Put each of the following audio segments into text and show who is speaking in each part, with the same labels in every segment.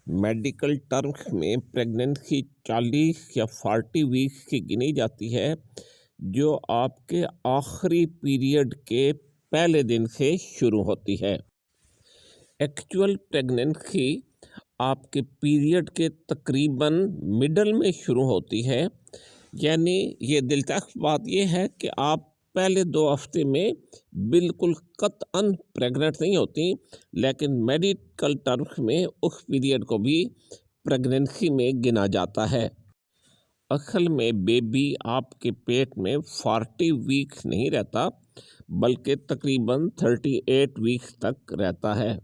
Speaker 1: Medical terms में pregnancy 40 या 40 weeks की गिनी जाती है, जो आपके आखिरी पीरियड के पहले दिन से शुरू होती है। एक्चुअल प्रेगनेंसी आपके पीरियड के तकरीबन मिडल में शुरू होती है। यानी ये दिलचस्प बात ये है कि आप पहले 2 हफ्ते में बिल्कुल कतअन प्रेग्नेंट नहीं होती, लेकिन मेडिकल टर्म्स में उस पीरियड को भी प्रेगनेंसी में गिना जाता है। असल में बेबी आपके पेट में 40 वीक्स नहीं रहता, बल्कि तकरीबन 38 वीक्स तक रहता है।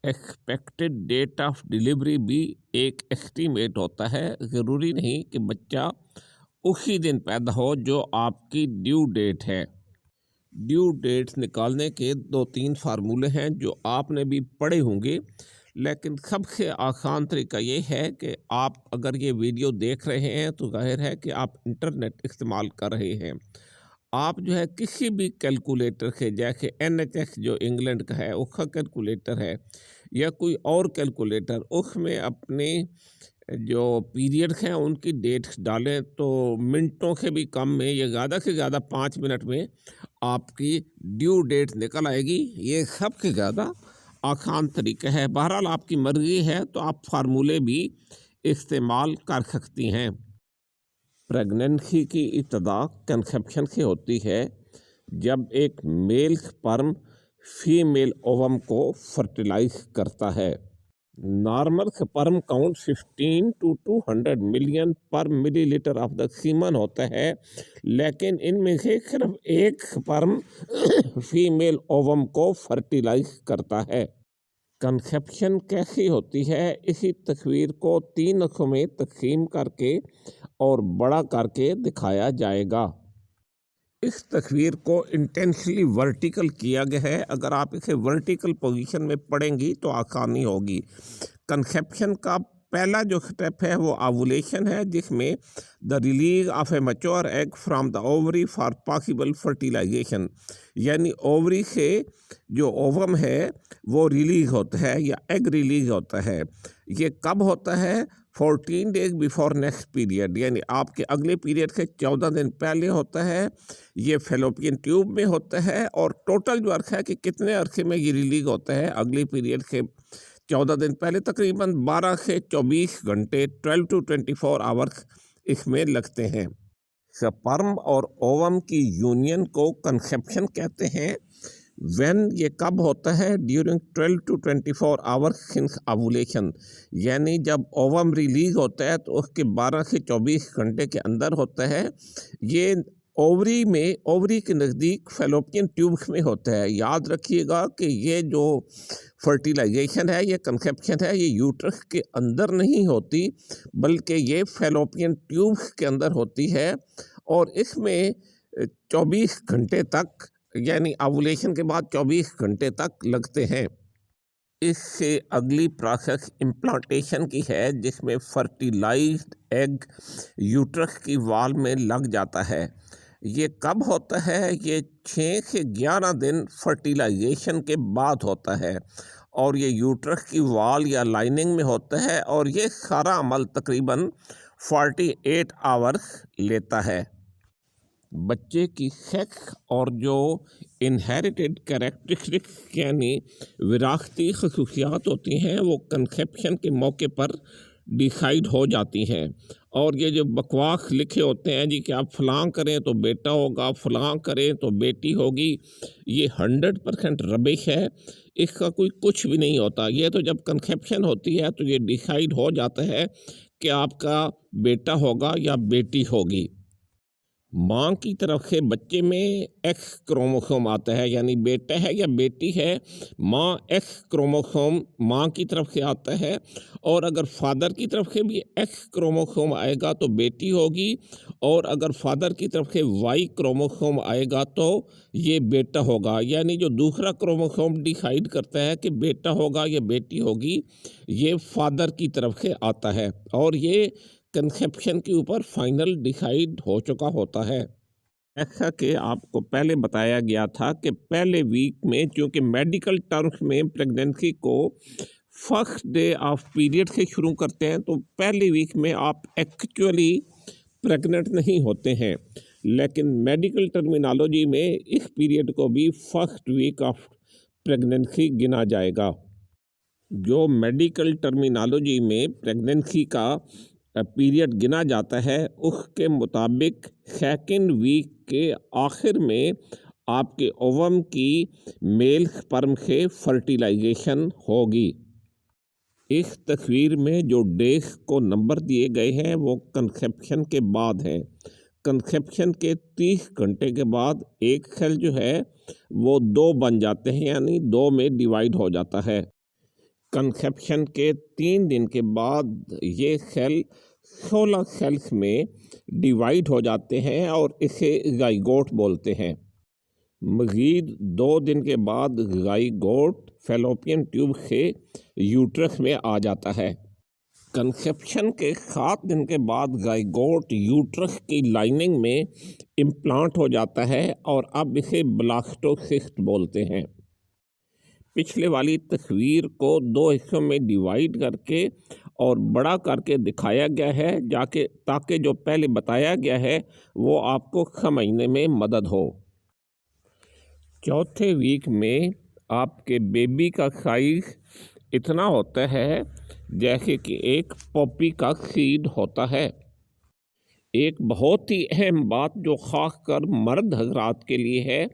Speaker 1: एक्सपेक्टेड डेट ऑफ डिलीवरी भी एक एस्टीमेट होता है। ज़रूरी नहीं कि बच्चा उसी दिन पैदा हो जो आपकी ड्यू डेट है। ड्यू डेट्स निकालने के 2-3 फार्मूले हैं जो आपने भी पढ़े होंगे, लेकिन सबसे आसान तरीका ये है कि आप अगर ये वीडियो देख रहे हैं तो जाहिर है कि आप इंटरनेट इस्तेमाल कर रहे हैं। आप जो है किसी भी कैलकुलेटर से, जैसे NHS जो इंग्लैंड का है उसका कैलकुलेटर है, या कोई और कैलकुलेटर, उसमें अपने जो पीरियड्स हैं उनकी डेट्स डालें तो मिनटों से भी कम में या ज़्यादा से ज़्यादा 5 मिनट में आपकी ड्यू डेट निकल आएगी। ये सबसे ज़्यादा आसान तरीका है। बहरहाल आपकी मर्ज़ी है तो आप फार्मूले भी इस्तेमाल कर सकती हैं। प्रेगनेंसी की इब्तिदा कंसेप्शन से होती है, जब एक मेल स्पर्म फीमेल ओवम को फर्टिलाइज करता है। Normal sperm count 15 to 200 million पर मिलीलीटर ऑफ द सीमन होता है, लेकिन इनमें से सिर्फ एक स्पर्म फीमेल ओवम को फर्टिलाइज करता है। कंसेप्शन कैसी होती है, इसी तस्वीर को 3 अक्षों में तकसीम करके और बड़ा करके दिखाया जाएगा। इस तस्वीर को इंटेंशनली वर्टिकल किया गया है। अगर आप इसे वर्टिकल पोजीशन में पढ़ेंगी तो आसानी होगी। कंसेप्शन का पहला जो स्टेप है वो ओवुलेशन है, जिसमें the release of a mature egg from the ovary for possible fertilisation, यानी ओवरी से जो ओवम है वो रिलीज होता है या एग रिलीज होता है। ये कब होता है? 14 डेज बिफोर नेक्स्ट पीरियड, यानी आपके अगले पीरियड से 14 दिन पहले होता है। ये फेलोपियन ट्यूब में होता है और टोटल जो अर्थ है कि कितने अरसे में ये रिलीज होता है अगले पीरियड से 14 दिन पहले, तकरीबन 12 से 24 घंटे 12 to 24 आवर्स इसमें लगते हैं। स्पर्म और ओवम की यूनियन को कंसेप्शन कहते हैं। व्हेन ये कब होता है? During 12 to 24 hours since ovulation, यानी जब ओवम रिलीज होता है तो उसके 12 से 24 घंटे के अंदर होता है। ये ओवरी के नज़दीक फेलोपियन ट्यूब्स में होता है। याद रखिएगा कि ये जो फर्टिलाइजेशन है, ये कंसेप्शन है, ये यूट्रस के अंदर नहीं होती, बल्कि ये फेलोपियन ट्यूब्स के अंदर होती है और इसमें 24 घंटे तक, यानी ओवुलेशन के बाद 24 घंटे तक लगते हैं। इससे अगली प्रोसेस इम्प्लांटेशन की है, जिसमें फर्टिलाइज्ड एग यूट्रस की वॉल में लग जाता है। ये कब होता है? ये 6 से 11 दिन फर्टिलाइजेशन के बाद होता है और ये यूट्रस की वॉल या लाइनिंग में होता है और ये सारा अमल तकरीबन 48 आवर्स लेता है। बच्चे की सेक्स और जो इनहेरिटेड कैरेक्टरिस्टिक्स यानी विरासती खसूसियात होती हैं वो कंसेप्शन के मौके पर डिसाइड हो जाती हैं। और ये जो बकवास लिखे होते हैं जी कि आप फलां करें तो बेटा होगा, फलां करें तो बेटी होगी, ये 100% रबिश है। इसका कोई कुछ भी नहीं होता। ये तो जब कंसेप्शन होती है तो ये डिसाइड हो जाता है कि आपका बेटा होगा या बेटी होगी। माँ की तरफ से बच्चे में एक्स क्रोमोसोम आता है, यानी बेटा है या बेटी है, माँ एक्स क्रोमोसोम माँ की तरफ से आता है। और अगर फादर की तरफ से भी एक्स क्रोमोसोम आएगा तो बेटी होगी, और अगर फादर की तरफ से वाई क्रोमोसोम आएगा तो ये बेटा होगा। यानी जो दूसरा क्रोमोसोम डिसाइड करता है कि बेटा होगा या बेटी होगी, ये फादर की तरफ से आता है और ये कंसेप्शन के ऊपर फाइनल डिसाइड हो चुका होता है। ऐसा कि आपको पहले बताया गया था कि पहले वीक में, चूँकि मेडिकल टर्म्स में प्रेगनेंसी को फर्स्ट डे ऑफ पीरियड से शुरू करते हैं तो पहली वीक में आप एक्चुअली प्रेग्नेंट नहीं होते हैं, लेकिन मेडिकल टर्मिनोलॉजी में इस पीरियड को भी फर्स्ट वीक ऑफ प्रेगनेंसी गिना जाएगा। जो मेडिकल टर्मिनोलॉजी में प्रेगनेंसी का पीरियड गिना जाता है उसके मुताबिक सेकेंड वीक के आखिर में आपके ओवम की मेल स्पर्म से फर्टिलाइजेशन होगी। इस तस्वीर में जो डेज को नंबर दिए गए हैं वो कंसेप्शन के बाद है। कंसेप्शन के 30 घंटे के बाद एक सेल जो है वो 2 बन जाते हैं, यानी 2 में डिवाइड हो जाता है। कंसेप्शन के 3 दिन के बाद ये सेल 16 सेल्स में डिवाइड हो जाते हैं और इसे ज़ाइगोट बोलते हैं। मज़ीद 2 दिन के बाद ज़ाइगोट फैलोपियन ट्यूब से यूट्रस में आ जाता है। कंसेप्शन के 7 दिन के बाद ज़ाइगोट यूट्रस की लाइनिंग में इम्प्लांट हो जाता है और अब इसे ब्लास्टोसिस्ट बोलते हैं। पिछले वाली तस्वीर को 2 हिस्सों में डिवाइड करके और बड़ा करके दिखाया गया है ताकि जो पहले बताया गया है वो आपको समझने में मदद हो। चौथे वीक में आपके बेबी का साइज इतना होता है जैसे कि एक पॉपी का सीड होता है। एक बहुत ही अहम बात जो ख़ासकर मर्द हजरात के लिए है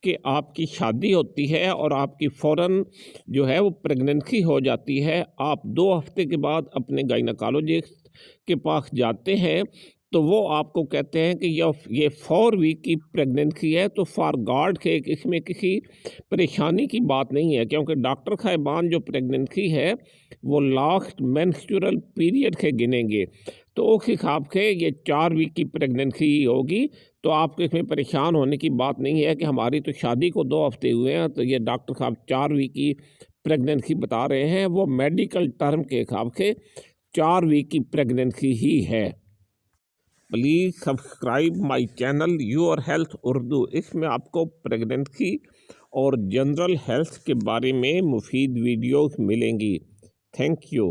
Speaker 1: कि आपकी शादी होती है और आपकी फ़ौरन जो है वो प्रेगनेंसी हो जाती है। आप 2 हफ्ते के बाद अपने गायनेकोलॉजिस्ट के पास जाते हैं तो वो आपको कहते हैं कि ये 4 वीक की प्रेगनेंसी है, तो फॉर गॉड के इसमें किसी परेशानी की बात नहीं है, क्योंकि डॉक्टर साहिबान जो प्रेगनेंसी है वो लास्ट मेंस्ट्रुअल पीरियड से गिनेंगे, तो उस हिसाब से ये 4 वीक की प्रेगनेंसी ही होगी। तो आपको इसमें परेशान होने की बात नहीं है कि हमारी तो शादी को 2 हफ्ते हुए हैं तो ये डॉक्टर साहब 4 वीक की प्रेगनेंसी बता रहे हैं। वो मेडिकल टर्म के हिसाब से 4 वीक की प्रेगनेंसी ही है। Please subscribe my channel your health Urdu. इसमें आपको प्रेगनेंसी और जनरल हेल्थ के बारे में मुफीद वीडियोस मिलेंगी। Thank you.